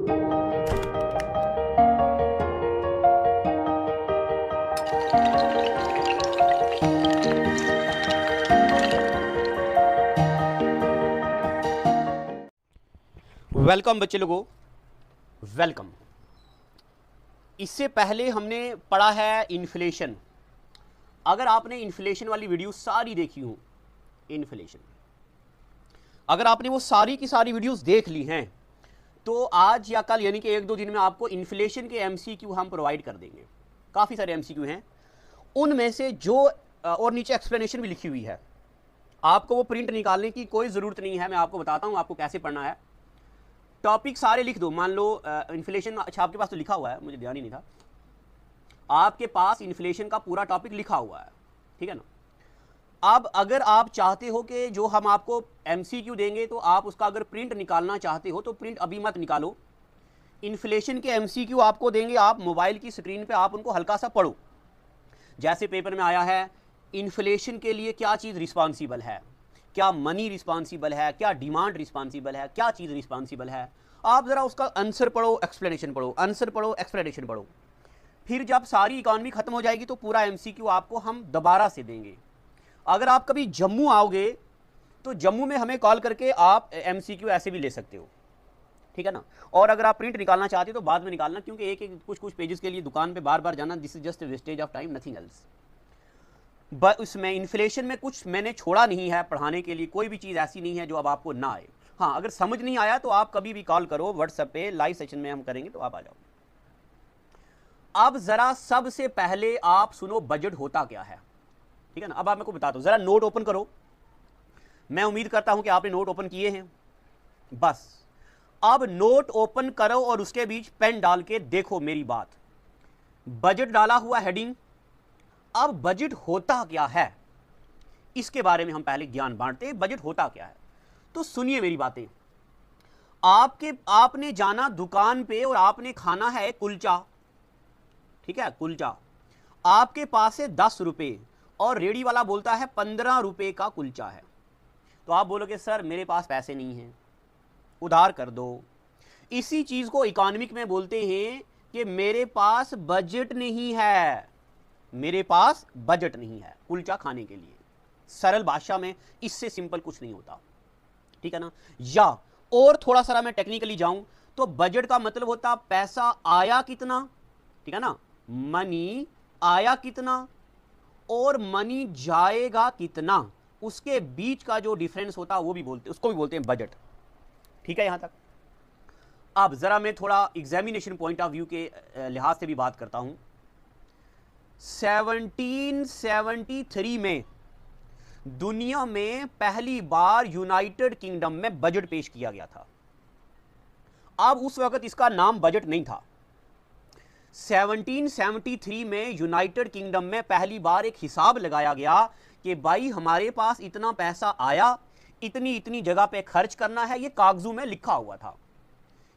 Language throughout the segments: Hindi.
वेलकम बच्चे लोगों, वेलकम। इससे पहले हमने पढ़ा है इन्फ्लेशन। अगर आपने इन्फ्लेशन वाली वीडियो सारी देखी हो, इन्फ्लेशन, अगर आपने वो सारी की सारी वीडियोस देख ली हैं तो आज या कल यानी कि एक दो दिन में आपको इन्फ्लेशन के एमसीक्यू हम प्रोवाइड कर देंगे। काफ़ी सारे एमसीक्यू हैं, उनमें से जो और नीचे एक्सप्लेनेशन भी लिखी हुई है, आपको वो प्रिंट निकालने की कोई ज़रूरत नहीं है। मैं आपको बताता हूँ आपको कैसे पढ़ना है। टॉपिक सारे लिख दो। मान लो इन्फ्लेशन, अच्छा आपके पास तो लिखा हुआ है, मुझे ध्यान ही नहीं था, आपके पास इन्फ्लेशन का पूरा टॉपिक लिखा हुआ है, ठीक है ना। अब अगर आप चाहते हो कि जो हम आपको एमसीक्यू देंगे तो आप उसका अगर प्रिंट निकालना चाहते हो तो प्रिंट अभी मत निकालो। इन्फ्लेशन के एमसीक्यू आपको देंगे, आप मोबाइल की स्क्रीन पे आप उनको हल्का सा पढ़ो। जैसे पेपर में आया है, इन्फ्लेशन के लिए क्या चीज़ रिस्पॉन्सिबल है, क्या मनी रिस्पॉन्सिबल है, क्या डिमांड रिस्पॉन्सिबल है, क्या चीज़ रिस्पॉन्सिबल है। आप ज़रा उसका आंसर पढ़ो, एक्सप्लेनेशन पढ़ो, आंसर पढ़ो, एक्सप्लेनेशन पढ़ो। फिर जब सारी इकॉनमी खत्म हो जाएगी तो पूरा एमसीक्यू आपको हम दोबारा से देंगे। अगर आप कभी जम्मू आओगे तो जम्मू में हमें कॉल करके आप एमसीक्यू ऐसे भी ले सकते हो, ठीक है ना। और अगर आप प्रिंट निकालना चाहते हो तो बाद में निकालना, क्योंकि एक एक कुछ कुछ पेजेस के लिए दुकान पे बार बार जाना, this is just wastage of time, nothing else. उसमें इन्फ्लेशन में कुछ मैंने छोड़ा नहीं है पढ़ाने के लिए, कोई भी चीज़ ऐसी नहीं है जो अब आपको ना आए। हाँ, अगर समझ नहीं आया तो आप कभी भी कॉल करो व्हाट्सएप पे, लाइव सेशन में हम करेंगे तो आप आ जाओ। अब ज़रा सबसे पहले आप सुनो बजट होता क्या है, ठीक है ना। अब आप मेरे को बता दो, ज़रा नोट ओपन करो। मैं उम्मीद करता हूं कि आपने नोट ओपन किए हैं। बस अब नोट ओपन करो और उसके बीच पेन डाल के देखो मेरी बात। बजट डाला हुआ हेडिंग। अब बजट होता क्या है इसके बारे में हम पहले ज्ञान बांटते हैं। बजट होता क्या है तो सुनिए मेरी बातें। आपने जाना दुकान पे और आपने खाना है कुलचा, ठीक है, कुलचा। आपके पास है 10 रुपए और रेडी वाला बोलता है 15 रुपए का कुलचा है। तो आप बोलोगे सर मेरे पास पैसे नहीं हैं, उधार कर दो। इसी चीज को इकोनॉमिक में बोलते हैं कि मेरे पास बजट नहीं है, मेरे पास बजट नहीं है कुलचा खाने के लिए। सरल भाषा में इससे सिंपल कुछ नहीं होता, ठीक है ना। या और थोड़ा सा मैं टेक्निकली जाऊं तो बजट का मतलब होता पैसा आया कितना, ठीक है ना, मनी आया कितना और मनी जाएगा कितना, उसके बीच का जो डिफरेंस होता वो भी बोलते, उसको भी बोलते हैं बजट, ठीक है यहां तक। अब जरा मैं थोड़ा एग्जामिनेशन पॉइंट ऑफ व्यू के लिहाज से भी बात करता हूं। 1773 में दुनिया में पहली बार यूनाइटेड किंगडम में बजट पेश किया गया था। अब उस वक्त इसका नाम बजट नहीं था। 1773 में यूनाइटेड किंगडम में पहली बार एक हिसाब लगाया गया कि भाई हमारे पास इतना पैसा आया, इतनी इतनी जगह पे खर्च करना है, ये कागजों में लिखा हुआ था।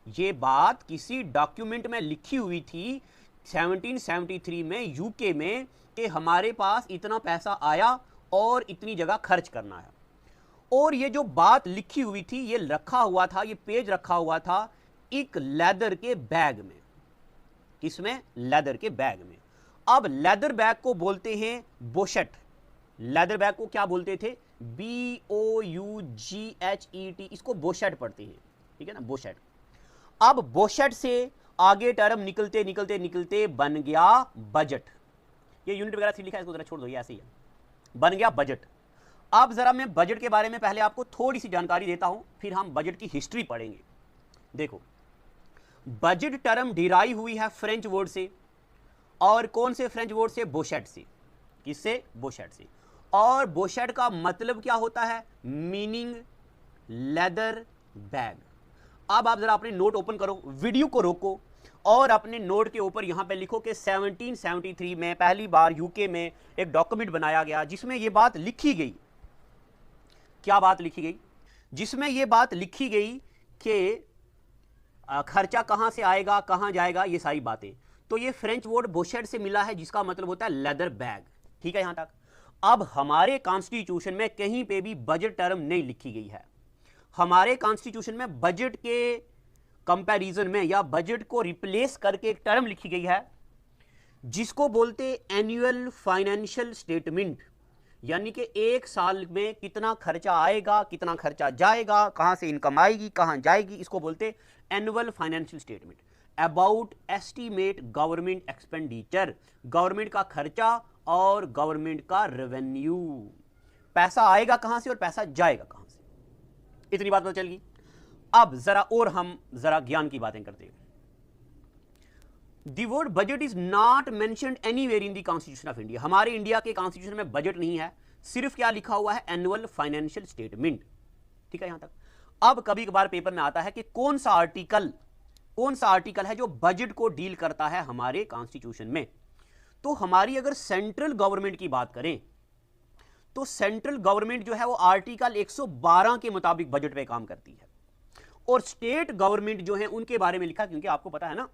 ये बात किसी डॉक्यूमेंट में लिखी हुई थी 1773 में यूके में कि हमारे पास इतना पैसा आया और इतनी जगह खर्च करना है। और ये जो बात लिखी हुई थी, ये रखा हुआ था, ये पेज रखा हुआ था एक लेदर के बैग में। किसमें? लेदर के बैग में। अब लेदर बैग को बोलते हैं बोशेट। लेदर बैग को क्या बोलते थे? BOUGHET, इसको बोशेट पढ़ते हैं, ठीक है ना, बोशेट। अब बोशेट से आगे टर्म निकलते निकलते निकलते बन गया बजट। ये यूनिट वगैरह से लिखा है, इसको जरा छोड़ दो, ये ऐसे ही है, बन गया बजट। अब जरा मैं बजट के बारे में पहले आपको थोड़ी सी जानकारी देता हूं, फिर हम बजट की हिस्ट्री पढ़ेंगे। देखो, बजट टर्म डिराइव हुई है फ्रेंच वर्ड से, और कौन से फ्रेंच वर्ड से? बोशेट से। किससे? बोशेट से। और बोशेट का मतलब क्या होता है? Meaning leather bag. अब आप जरा अपने नोट ओपन करो, वीडियो को रोको और अपने नोट के ऊपर यहां पे लिखो कि 1773 में पहली बार यूके में एक डॉक्यूमेंट बनाया गया जिसमें यह बात लिखी गई। क्या बात लिखी गई? जिसमें यह बात लिखी गई कि खर्चा कहां से आएगा, कहां जाएगा, ये सारी बातें। तो ये फ्रेंच वर्ड बोशेट से मिला है जिसका मतलब होता है लेदर बैग, ठीक है यहां तक। अब हमारे कॉन्स्टिट्यूशन में कहीं पे भी बजट टर्म नहीं लिखी गई है। हमारे कॉन्स्टिट्यूशन में बजट के कंपैरिजन में या बजट को रिप्लेस करके एक टर्म लिखी गई है जिसको बोलते एनुअल फाइनेंशियल स्टेटमेंट, यानी कि एक साल में कितना खर्चा आएगा, कितना खर्चा जाएगा, कहां से इनकम आएगी, कहां जाएगी, इसको बोलते annual financial statement. About estimate government expenditure, government का खर्चा और गवर्नमेंट का रेवेन्यू, पैसा आएगा कहां से और पैसा जाएगा कहां से, इतनी बात पता चल गई। अब जरा और हम जरा ज्ञान की बातें करते हैं। The word budget is not mentioned anywhere in the Constitution of India। हमारे इंडिया के कॉन्स्टिट्यूशन में बजट नहीं है, सिर्फ क्या लिखा हुआ है, एनुअल फाइनेंशियल स्टेटमेंट। ठीक है यहां तक। अब कभी कभार पेपर में आता है कि कौन सा आर्टिकल है जो बजट को डील करता है हमारे कॉन्स्टिट्यूशन में। तो हमारी अगर सेंट्रल गवर्नमेंट की बात करें तो सेंट्रल गवर्नमेंट जो है वो आर्टिकल 112 के मुताबिक बजट पे काम करती है, और स्टेट गवर्नमेंट जो है उनके बारे में लिखा, क्योंकि आपको पता है ना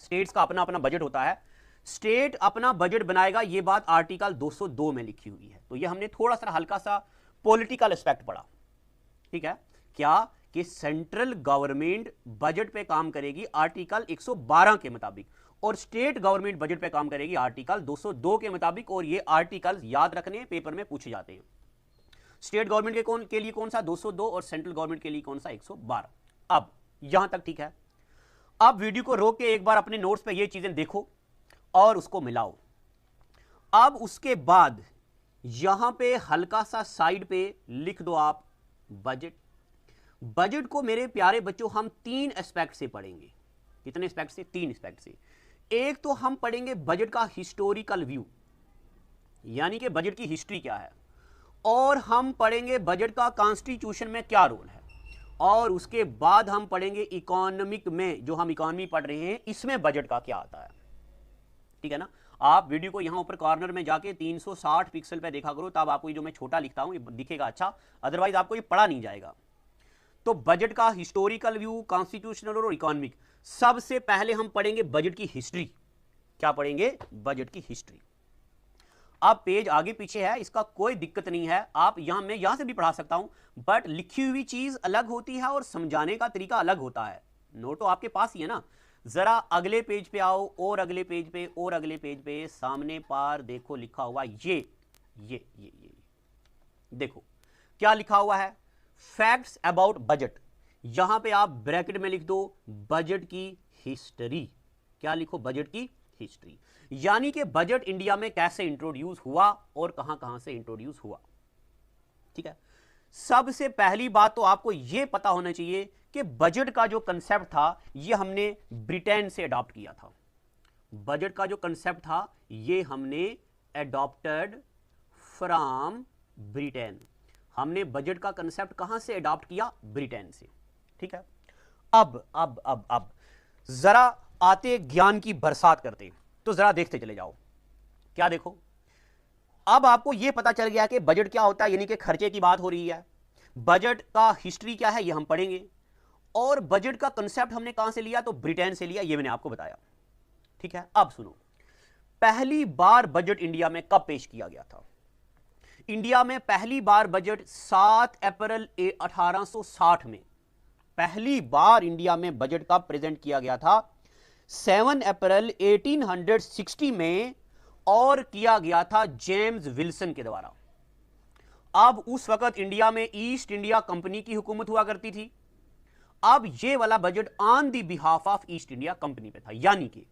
स्टेट्स का अपना अपना बजट होता है, स्टेट अपना बजट बनाएगा, ये बात आर्टिकल 202 में लिखी हुई है। तो ये हमने थोड़ा सा हल्का सा पॉलिटिकल एस्पेक्ट पढ़ा। ठीक है, क्या कि सेंट्रल गवर्नमेंट बजट पे काम करेगी आर्टिकल 112 के मुताबिक, और स्टेट गवर्नमेंट बजट पे काम करेगी आर्टिकल 202 के मुताबिक। और ये आर्टिकल याद रखने, पेपर में पूछे जाते हैं। स्टेट गवर्नमेंट के लिए कौन सा 202 और सेंट्रल गवर्नमेंट के लिए कौन सा 112। अब यहां तक ठीक है। अब वीडियो को रोक के एक बार अपने नोट्स पे ये चीजें देखो और उसको मिलाओ। अब उसके बाद यहां पे हल्का सा साइड पे लिख दो आप बजट। बजट को मेरे प्यारे बच्चों हम 3 एस्पेक्ट से पढ़ेंगे। कितने एस्पेक्ट से? 3 एस्पेक्ट से। एक तो हम पढ़ेंगे बजट का हिस्टोरिकल व्यू, यानी कि बजट की हिस्ट्री क्या है, और हम पढ़ेंगे बजट का कॉन्स्टिट्यूशन में क्या रोल है, और उसके बाद हम पढ़ेंगे इकोनॉमिक में, जो हम इकोनॉमी पढ़ रहे हैं इसमें बजट का क्या आता है। ठीक है ना। आप वीडियो को यहां ऊपर कॉर्नर में जाके 360 पिक्सल पे देखा करो, तब आपको ये जो मैं छोटा लिखता हूं ये दिखेगा अच्छा, अदरवाइज आपको ये पढ़ा नहीं जाएगा। तो बजट का हिस्टोरिकल व्यू, कॉन्स्टिट्यूशनल और इकोनॉमिक। सबसे पहले हम पढ़ेंगे बजट की हिस्ट्री। क्या पढ़ेंगे? बजट की हिस्ट्री। अब पेज आगे पीछे है, इसका कोई दिक्कत नहीं है, आप मैं यहां से भी पढ़ा सकता हूं, बट लिखी हुई चीज अलग होती है और समझाने का तरीका अलग होता है। नोट तो आपके पास ही है ना। जरा अगले पेज पे आओ, और अगले पेज पे, और अगले पेज पे, सामने पार देखो लिखा हुआ ये देखो क्या लिखा हुआ है, फैक्ट्स अबाउट बजट। यहां पे आप ब्रैकेट में लिख दो बजट की हिस्ट्री। क्या लिखो? बजट की हिस्ट्री, यानी कि बजट इंडिया में कैसे इंट्रोड्यूस हुआ और कहां कहां से इंट्रोड्यूस हुआ। ठीक है। सबसे पहली बात तो आपको यह पता होना चाहिए कि बजट का जो कंसेप्ट था यह हमने ब्रिटेन से अडॉप्ट किया था। बजट का जो कंसेप्ट था यह हमने अडॉप्टेड फ्रॉम ब्रिटेन। हमने बजट का कंसेप्ट कहां से अडॉप्ट किया? ब्रिटेन से। ठीक है। अब जरा आते ज्ञान की बरसात करते, तो जरा देखते चले जाओ। क्या देखो, अब आपको यह पता चल गया कि बजट क्या होता है, यानी कि खर्चे की बात हो रही है। बजट का हिस्ट्री क्या है यह हम पढ़ेंगे, और बजट का कंसेप्ट हमने कहां से लिया? तो ब्रिटेन से लिया, यह मैंने आपको बताया। ठीक है। अब सुनो, पहली बार बजट इंडिया में कब पेश किया गया था? इंडिया में पहली बार बजट 7 अप्रैल 1860 में पहली बार इंडिया में बजट का प्रेजेंट किया गया था। 7 अप्रैल 1860 में, और किया गया था जेम्स विल्सन के द्वारा। अब उस वक्त इंडिया में ईस्ट इंडिया कंपनी की हुकूमत हुआ करती थी। अब ये वाला budget on the behalf of east India company पे था, यानी कि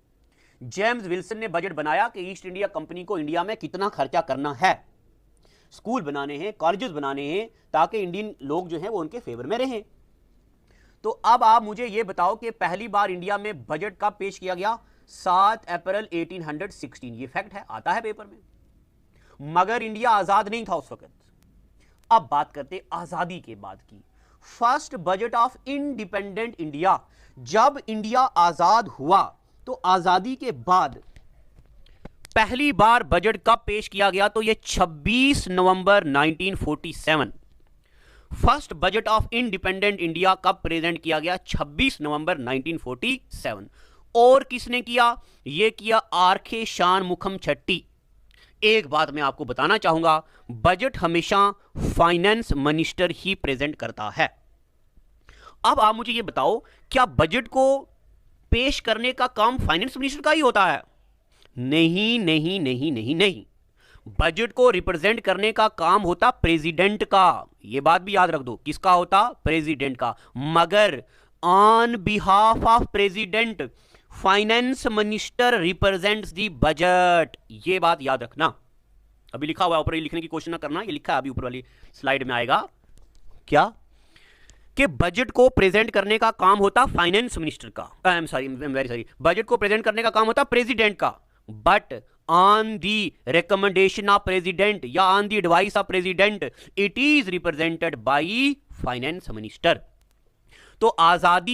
जेम्स विल्सन ने बजट बनाया कि ईस्ट इंडिया कंपनी को इंडिया में कितना खर्चा करना है, स्कूल बनाने हैं, कॉलेजेस बनाने हैं, ताकि इंडियन लोग जो हैं वो उनके फेवर में रहें। तो अब आप मुझे ये बताओ कि पहली बार इंडिया में बजट कब पेश किया गया? 7 अप्रैल 1816। ये फैक्ट है, आता है पेपर में। मगर इंडिया आजाद नहीं था उस वक्त। अब बात करते आजादी के बाद की। First budget of independent India, जब इंडिया आजाद हुआ तो आजादी के बाद पहली बार बजट कब पेश किया गया? तो यह 26 नवंबर 1947। First budget of independent India कब प्रेजेंट किया गया? 26 नवंबर 1947। और किसने किया? यह किया आरके शानमुखम छट्टी। एक बात मैं आपको बताना चाहूंगा, बजट हमेशा फाइनेंस मिनिस्टर ही प्रेजेंट करता है। अब आप मुझे ये बताओ, क्या बजट को पेश करने का काम फाइनेंस मिनिस्टर का ही होता है? नहीं नहीं नहीं नहीं नहीं, बजट को रिप्रेजेंट करने का काम होता प्रेसिडेंट का। यह बात भी याद रख दो, किसका होता? प्रेसिडेंट का। मगर on behalf of president finance minister represents the budget. यह बात याद रखना। अभी लिखा हुआ है ऊपर, लिखने की कोशिश ना करना, ये लिखा है अभी ऊपर वाली स्लाइड में आएगा क्या, कि बजट को प्रेजेंट करने का काम होता फाइनेंस मिनिस्टर का, I am very sorry, budget को प्रेजेंट करने का काम होता प्रेसिडेंट का, but on the recommendation of president या on the advice of president it is represented by finance minister. तो आजाद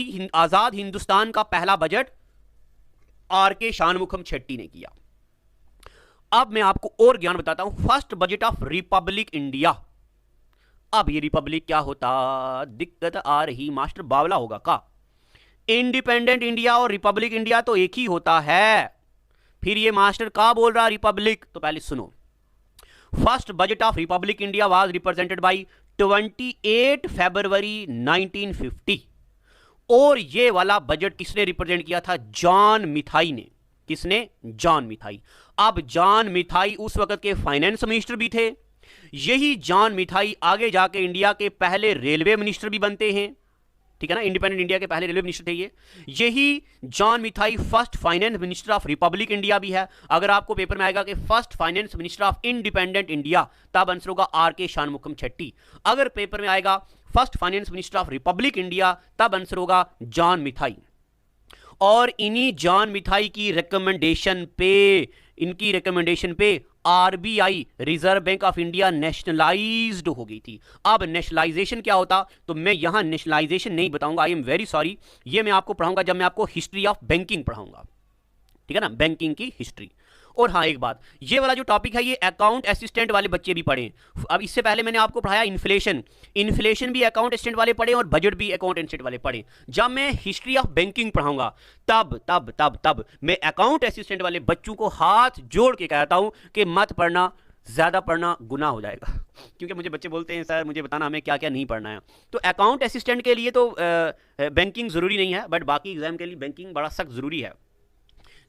हिंदुस्तान का पहला budget are K Shanmukham Shetty ने किया। अब मैं आपको और ज्ञान बताता हूं, first budget of republic India. अब ये रिपब्लिक क्या होता? दिक्कत आ रही मास्टर, बावला होगा का? इंडिपेंडेंट इंडिया और रिपब्लिक इंडिया तो एक ही होता है, फिर ये मास्टर का बोल रहा रिपब्लिक? तो पहले सुनो, first budget of republic India was represented by 28 फरवरी 1950। और ये वाला बजट किसने रिप्रेजेंट किया था? जॉन मिथाई ने। किसने? जॉन मिथाई। अब जॉन मिथाई उस वक्त के फाइनेंस मिनिस्टर भी थे। यही जॉन मिथाई आगे जाके इंडिया के पहले रेलवे मिनिस्टर भी बनते हैं, ठीक है ना, इंडिपेंडेंट इंडिया के पहले रेलवे मिनिस्टर थे ये। यही John Mathai first finance minister of republic India भी है। अगर आपको पेपर में आएगा कि first finance minister of independent India, तब आंसर होगा आर के शानमुखम शेट्टी। अगर पेपर में आएगा first finance minister of republic India, तब आंसर होगा जॉन मिथाई। और इन्हीं जॉन मिथाई की रिकमेंडेशन पे RBI, reserve bank of India, nationalised हो गई थी। अब नेशनलाइजेशन क्या होता? तो मैं यहां नेशनलाइजेशन नहीं बताऊंगा, आई एम वेरी सॉरी। ये मैं आपको पढ़ाऊंगा जब मैं आपको हिस्ट्री ऑफ बैंकिंग पढ़ाऊंगा, ठीक है ना, बैंकिंग की हिस्ट्री। और हाँ एक बात, ये वाला जो टॉपिक है ये अकाउंट असिस्टेंट वाले बच्चे भी पढ़ें। अब इससे पहले मैंने आपको पढ़ाया इन्फ्लेशन भी अकाउंट असिस्टेंट वाले पढ़े और बजट भी अकाउंट असिस्टेंट वाले पढ़े। जब मैं हिस्ट्री ऑफ बैंकिंग पढ़ाऊंगा तब मैं अकाउंट असिस्टेंट वाले बच्चों को हाथ जोड़ के कहता हूं कि मत पढ़ना, ज़्यादा पढ़ना गुनाह हो जाएगा। क्योंकि मुझे बच्चे बोलते हैं सर मुझे बताना हमें क्या क्या नहीं पढ़ना है। तो अकाउंट असिस्टेंट के लिए तो बैंकिंग ज़रूरी नहीं है, बट बाकी एग्जाम के लिए बैंकिंग बड़ा सख्त ज़रूरी है।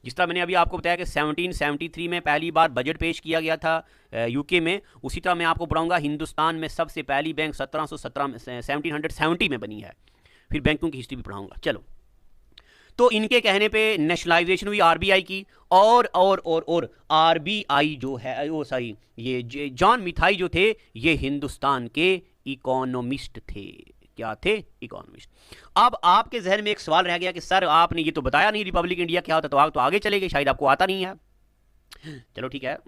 जिस तरह मैंने अभी आपको बताया कि 1773 में पहली बार बजट पेश किया गया था यूके में, उसी तरह मैं आपको पढ़ाऊंगा हिंदुस्तान में सबसे पहली बैंक 1770 में बनी है। फिर बैंकों की हिस्ट्री भी पढ़ाऊंगा। चलो, तो इनके कहने पे नेशनलाइजेशन हुई आरबीआई की, और आरबीआई जो है, वो सॉरी, ये जॉन मिथाई जो थे ये हिंदुस्तान के इकोनॉमिस्ट थे। क्या थे? इकोनॉमिस्ट। अब आपके जहन में एक सवाल रह गया कि सर आपने ये तो बताया नहीं रिपब्लिक इंडिया क्या होता, तो आप तो आगे चले गए, शायद आपको आता नहीं है। चलो ठीक है,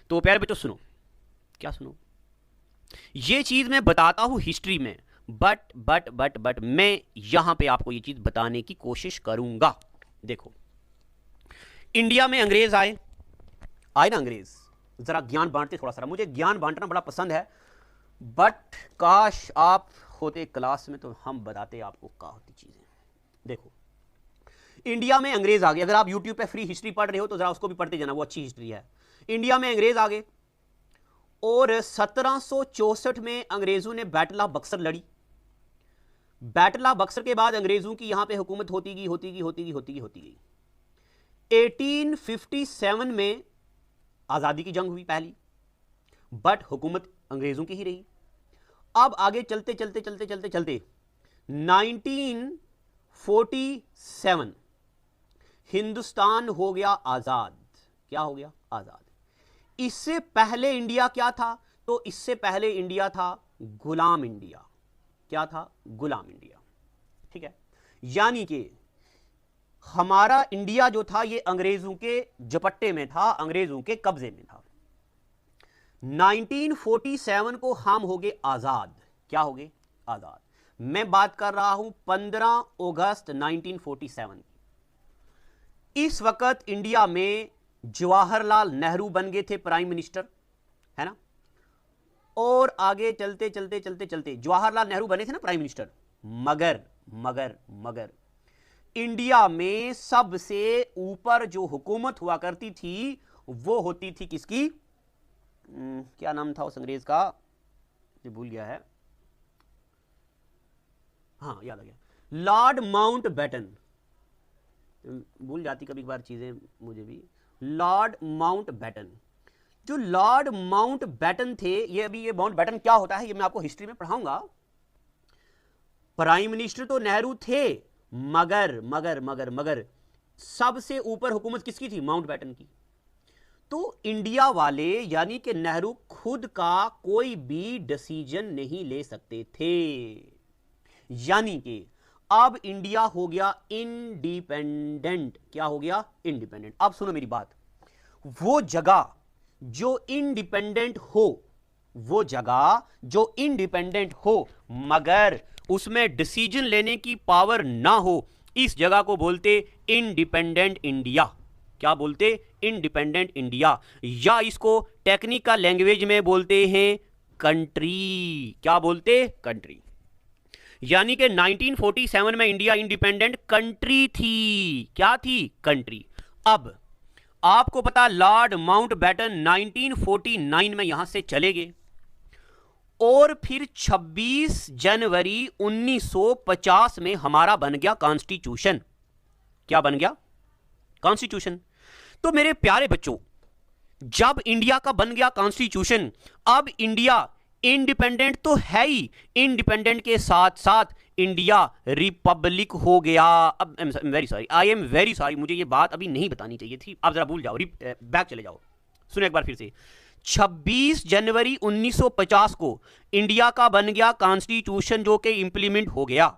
तो प्यारे बच्चों सुनो, क्या सुनो, ये चीज मैं बताता हूं हिस्ट्री में, बट मैं यहां पे आपको ये चीज बताने की कोशिश करूंगा। देखो, इंडिया में अंग्रेज आए ना, अंग्रेज जरा ज्ञान बांटते थोड़ा सा, मुझे ज्ञान बांटना बड़ा पसंद है, बट काश आप होते क्लास में तो हम बताते आपको क्या होती चीजें। देखो, इंडिया में अंग्रेज आ गए। अगर आप YouTube पे फ्री हिस्ट्री पढ़ रहे हो तो जरा उसको भी पढ़ते जाना, वो अच्छी हिस्ट्री है। इंडिया में अंग्रेज आ गए और 1764 में अंग्रेजों ने बैटल ऑफ बक्सर लड़ी। बैटल ऑफ बक्सर के बाद अंग्रेजों की यहां पे हुकूमत होती गई। 1857 में आजादी की जंग हुई पहली, बट हुकूमत अंग्रेजों की ही रही। अब आगे चलते 1947 हिंदुस्तान हो गया आजाद। क्या हो गया? आजाद। इससे पहले इंडिया क्या था? तो इससे पहले इंडिया था गुलाम इंडिया। क्या था? गुलाम इंडिया। ठीक है, यानी कि हमारा इंडिया जो था ये अंग्रेजों के झपट्टे में था, अंग्रेजों के कब्जे में था। 1947 को हम हो गए आजाद। क्या हो गए? आजाद। मैं बात कर रहा हूं 15 अगस्त 1947 की। इस वक्त इंडिया में जवाहरलाल नेहरू बन गए थे प्राइम मिनिस्टर, है ना। और आगे चलते जवाहरलाल नेहरू बने थे ना प्राइम मिनिस्टर, मगर इंडिया में सबसे ऊपर जो हुकूमत हुआ करती थी वो होती थी किसकी? क्या नाम था उस अंग्रेज का, ये भूल गया है। हाँ याद आ गया, लॉर्ड माउंटबेटन, भूल जाती कभी कभार चीजें मुझे भी। लॉर्ड माउंटबेटन, जो लॉर्ड माउंटबेटन थे, ये अभी ये माउंटबेटन क्या होता है ये मैं आपको हिस्ट्री में पढ़ाऊंगा। प्राइम मिनिस्टर तो नेहरू थे, मगर मगर मगर मगर सबसे ऊपर हुकूमत किसकी थी? माउंटबेटन की। तो इंडिया वाले यानी कि नेहरू खुद का कोई भी डिसीजन नहीं ले सकते थे, यानी कि अब इंडिया हो गया इंडिपेंडेंट। क्या हो गया? इंडिपेंडेंट। अब सुनो मेरी बात, वो जगह जो इंडिपेंडेंट हो, वो जगह जो इंडिपेंडेंट हो मगर उसमें डिसीजन लेने की पावर ना हो, इस जगह को बोलते इंडिपेंडेंट इंडिया। क्या बोलते? इंडिपेंडेंट इंडिया, या इसको टेक्निकल लैंग्वेज में बोलते हैं कंट्री। क्या बोलते? कंट्री। यानी कि 1947 में इंडिया इंडिपेंडेंट कंट्री थी। क्या थी? कंट्री। अब आपको पता लॉर्ड माउंटबेटन 1949 में यहां से चले गए और फिर 26 जनवरी 1950 में हमारा बन गया कॉन्स्टिट्यूशन। क्या बन गया? कॉन्स्टिट्यूशन। तो मेरे प्यारे बच्चों, जब इंडिया का बन गया कॉन्स्टिट्यूशन, अब इंडिया इंडिपेंडेंट तो है ही, इंडिपेंडेंट के साथ साथ इंडिया रिपब्लिक हो गया। अब very sorry, I am very sorry, मुझे ये बात अभी नहीं बतानी चाहिए थी। आप जरा भूल जाओ, बैक चले जाओ, सुनो एक बार फिर से। 26 जनवरी 1950 को इंडिया का बन गया कॉन्स्टिट्यूशन, जो कि इंप्लीमेंट हो गया।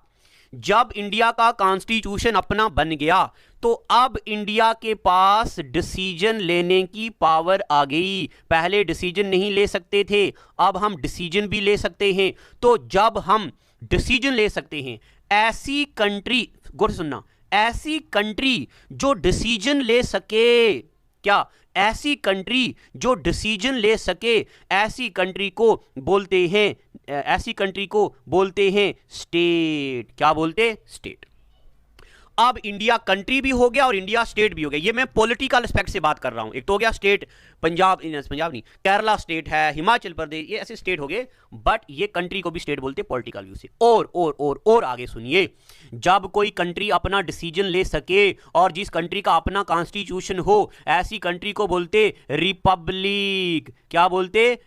जब इंडिया का कॉन्स्टिट्यूशन अपना बन गया तो अब इंडिया के पास डिसीजन लेने की पावर आ गई। पहले डिसीजन नहीं ले सकते थे, अब हम डिसीजन भी ले सकते हैं। तो जब हम डिसीजन ले सकते हैं, ऐसी कंट्री, गौर से सुनना, ऐसी कंट्री जो डिसीजन ले सके, क्या? ऐसी कंट्री जो डिसीजन ले सके, ऐसी कंट्री को बोलते हैं, ऐसी कंट्री को बोलते हैं स्टेट। क्या बोलते? स्टेट। अब इंडिया कंट्री भी हो गया और इंडिया स्टेट भी हो गया। ये मैं पॉलिटिकल एस्पेक्ट से बात कर रहा हूं। एक तो हो गया स्टेट, पंजाब नहीं, केरला स्टेट है, हिमाचल प्रदेश, ये ऐसे स्टेट हो गए, बट ये कंट्री को भी स्टेट बोलते हैं पॉलिटिकल व्यू से। और आगे सुनिए, जब कोई कंट्री अपना डिसीजन ले सके और जिस कंट्री का अपना कॉन्स्टिट्यूशन हो, ऐसी कंट्री को बोलते रिपब्लिक। क्या बोलते?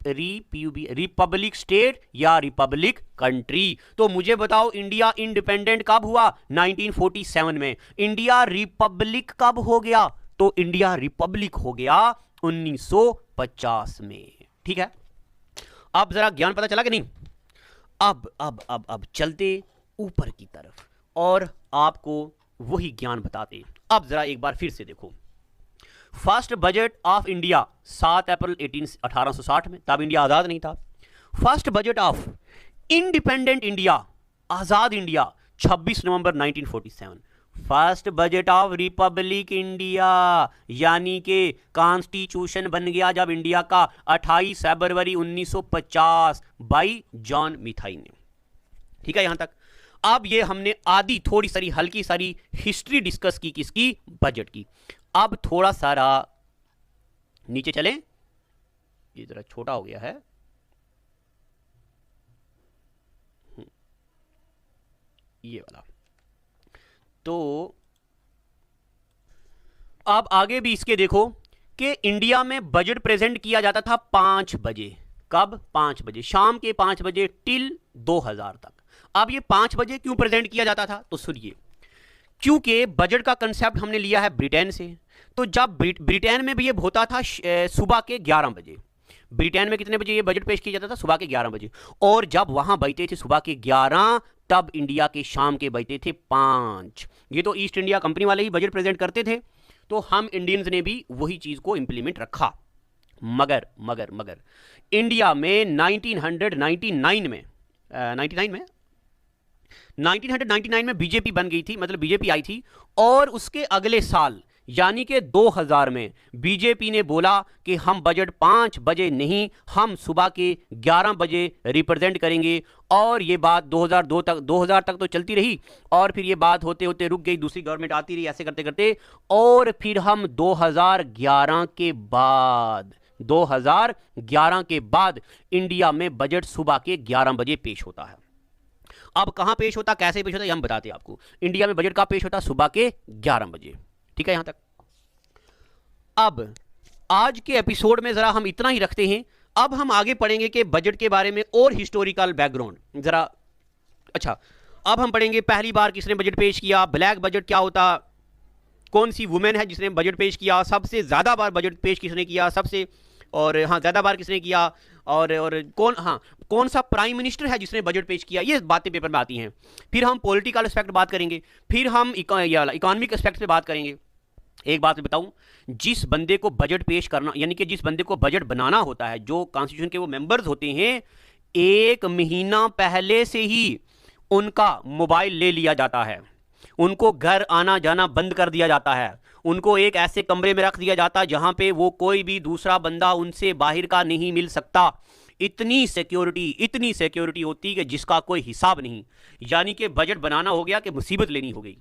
रिपब्लिक स्टेट या रिपब्लिक कंट्री। तो मुझे बताओ, इंडिया इंडिपेंडेंट कब हुआ? 1947 में। इंडिया रिपब्लिक कब हो गया? तो इंडिया रिपब्लिक हो गया 1950 में। ठीक है, अब जरा ज्ञान पता चला कि नहीं? अब चलते ऊपर की तरफ और आपको वही ज्ञान बताते। अब जरा एक बार फिर से देखो, फर्स्ट बजट ऑफ इंडिया 7 अप्रैल 1860 में, तब इंडिया आजाद नहीं था। First budget of independent India, Azad India, 26 November 1947। First budget of republic India, यानी कि कॉन्स्टिट्यूशन बन गया जब इंडिया का 28 फरवरी 1950 बाई जॉन मिथाई ने। ठीक है यहां तक। अब ये हमने आधी थोड़ी सारी हल्की सारी हिस्ट्री डिस्कस की, किसकी? बजट की। अब थोड़ा सारा नीचे चलें, ये जरा छोटा हो गया है, ये वाला। तो अब आगे भी इसके देखो कि इंडिया में बजट प्रेजेंट किया जाता था 5 बजे। कब? 5 बजे, शाम के 5 बजे टिल 2000 तक। अब ये 5 बजे क्यों प्रेजेंट किया जाता था? तो सुनिए, क्योंकि बजट का कंसेप्ट हमने लिया है ब्रिटेन से। तो जब ब्रिटेन में भी ये होता था सुबह के 11 बजे। ब्रिटेन में कितने बजे ये बजट पेश किया जाता था? सुबह के 11 बजे। और जब वहां बजते थे सुबह के 11, तब इंडिया के शाम के बजते थे 5। ये तो ईस्ट इंडिया कंपनी वाले ही बजट प्रेजेंट करते थे, तो हम इंडियंस ने भी वही चीज को इंप्लीमेंट रखा। मगर मगर मगर इंडिया में 1999 में बीजेपी बन गई थी, मतलब बीजेपी आई थी। और उसके अगले साल यानी कि 2000 में बीजेपी ने बोला कि हम बजट 5 बजे नहीं, हम सुबह के 11 बजे रिप्रेजेंट करेंगे। और ये बात 2000 तक तो चलती रही, और फिर ये बात होते होते रुक गई, दूसरी गवर्नमेंट आती रही, ऐसे करते करते। और फिर हम 2011 के बाद इंडिया में बजट सुबह के 11 बजे पेश होता है। अब कहां पेश होता, कैसे पेश होता, ये हम बताते हैं आपको। इंडिया में बजट कब पेश होता, सुबह के 11 बजे। ठीक है यहां तक। अब आज के एपिसोड में जरा हम इतना ही रखते हैं। अब हम आगे पढ़ेंगे कि बजट के बारे में और हिस्टोरिकल बैकग्राउंड जरा। अच्छा, अब हम पढ़ेंगे पहली बार किसने बजट पेश किया, ब्लैक बजट क्या होता, कौन सी वुमेन है जिसने बजट पेश किया, सबसे ज़्यादा बार बजट पेश किसने किया, सबसे और हाँ ज़्यादा बार किसने किया, और कौन सा प्राइम मिनिस्टर है जिसने बजट पेश किया, ये बातें पेपर में आती हैं। फिर हम पॉलिटिकल एस्पेक्ट बात करेंगे, फिर हम इकोनॉमिक एस्पेक्ट पे बात करेंगे। एक बात मैं बताऊं, जिस बंदे को बजट पेश करना, यानी कि जिस बंदे को बजट बनाना होता है, जो कॉन्स्टिट्यूशन के वो मेंबर्स होते हैं, 1 महीना पहले से ही उनका मोबाइल ले लिया जाता है, उनको घर आना जाना बंद कर दिया जाता है, उनको एक ऐसे कमरे में रख दिया जाता है जहां पे वो कोई भी दूसरा बंदा उनसे बाहर का नहीं मिल सकता। इतनी सिक्योरिटी होती है कि जिसका कोई हिसाब नहीं। यानी कि बजट बनाना हो गया कि मुसीबत लेनी हो गई।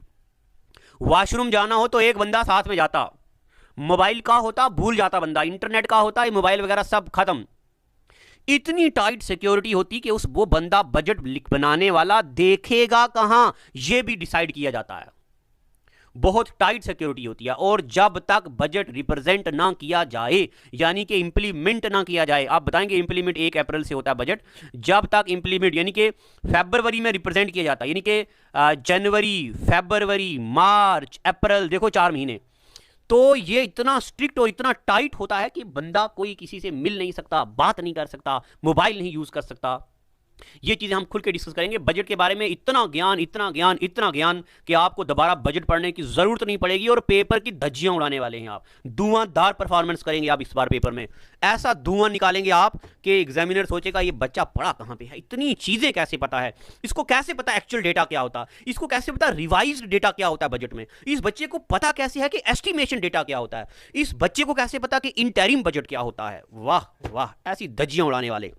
वॉशरूम जाना हो तो एक बंदा साथ में जाता, मोबाइल का होता भूल जाता बंदा, इंटरनेट का होता मोबाइल वगैरह सब खत्म। इतनी टाइट सिक्योरिटी होती कि वो बंदा बजट बनाने वाला देखेगा कहां, यह भी डिसाइड किया जाता है। बहुत टाइट सिक्योरिटी होती है। और जब तक बजट रिप्रेजेंट ना किया जाए, यानी कि इंप्लीमेंट ना किया जाए, आप बताएंगे इंप्लीमेंट 1 अप्रैल से होता है बजट, जब तक इंप्लीमेंट, यानी कि फरवरी में रिप्रेजेंट किया जाता है, यानी कि जनवरी, फरवरी, मार्च, अप्रैल, देखो 4 महीने, तो ये इतना स्ट्रिक्ट और इतना टाइट होता है कि बंदा कोई किसी से मिल नहीं सकता, बात नहीं कर सकता, मोबाइल नहीं यूज कर सकता। ये चीजें हम खुल के डिस्कस करेंगे। बजट के बारे में इतना ज्ञान कि आपको दोबारा बजट पढ़ने की जरूरत नहीं पड़ेगी, और पेपर की धज्जियां उड़ाने वाले हैं आप। धुआंधार परफॉर्मेंस करेंगे आप इस बार पेपर में, ऐसा धुआं निकालेंगे आप कि एग्जामिनर सोचेगा ये बच्चा पढ़ा कहां पे है, इतनी चीजें कैसे पता है, इसको कैसे पता एक्चुअल डेटा क्या होता, इसको कैसे पता रिवाइज्ड डेटा क्या होता है बजट में, इस बच्चे को पता कैसे है कि एस्टिमेशन डेटा क्या होता है, इस बच्चे को कैसे पता कि इंटरिम बजट क्या होता है। वाह वाह, ऐसी धज्जियां उड़ाने वाले।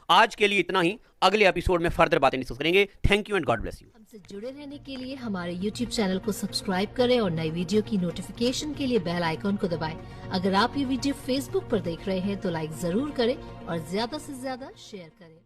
आज के लिए इतना ही, अगले एपिसोड में फर्दर बातें डिस्कस करेंगे। Thank you and God bless you. हमसे जुड़े रहने के लिए हमारे YouTube चैनल को सब्सक्राइब करें और नई वीडियो की नोटिफिकेशन के लिए बेल आइकॉन को दबाएं। अगर आप ये वीडियो Facebook पर देख रहे हैं तो लाइक जरूर करें और ज्यादा से ज्यादा शेयर करें।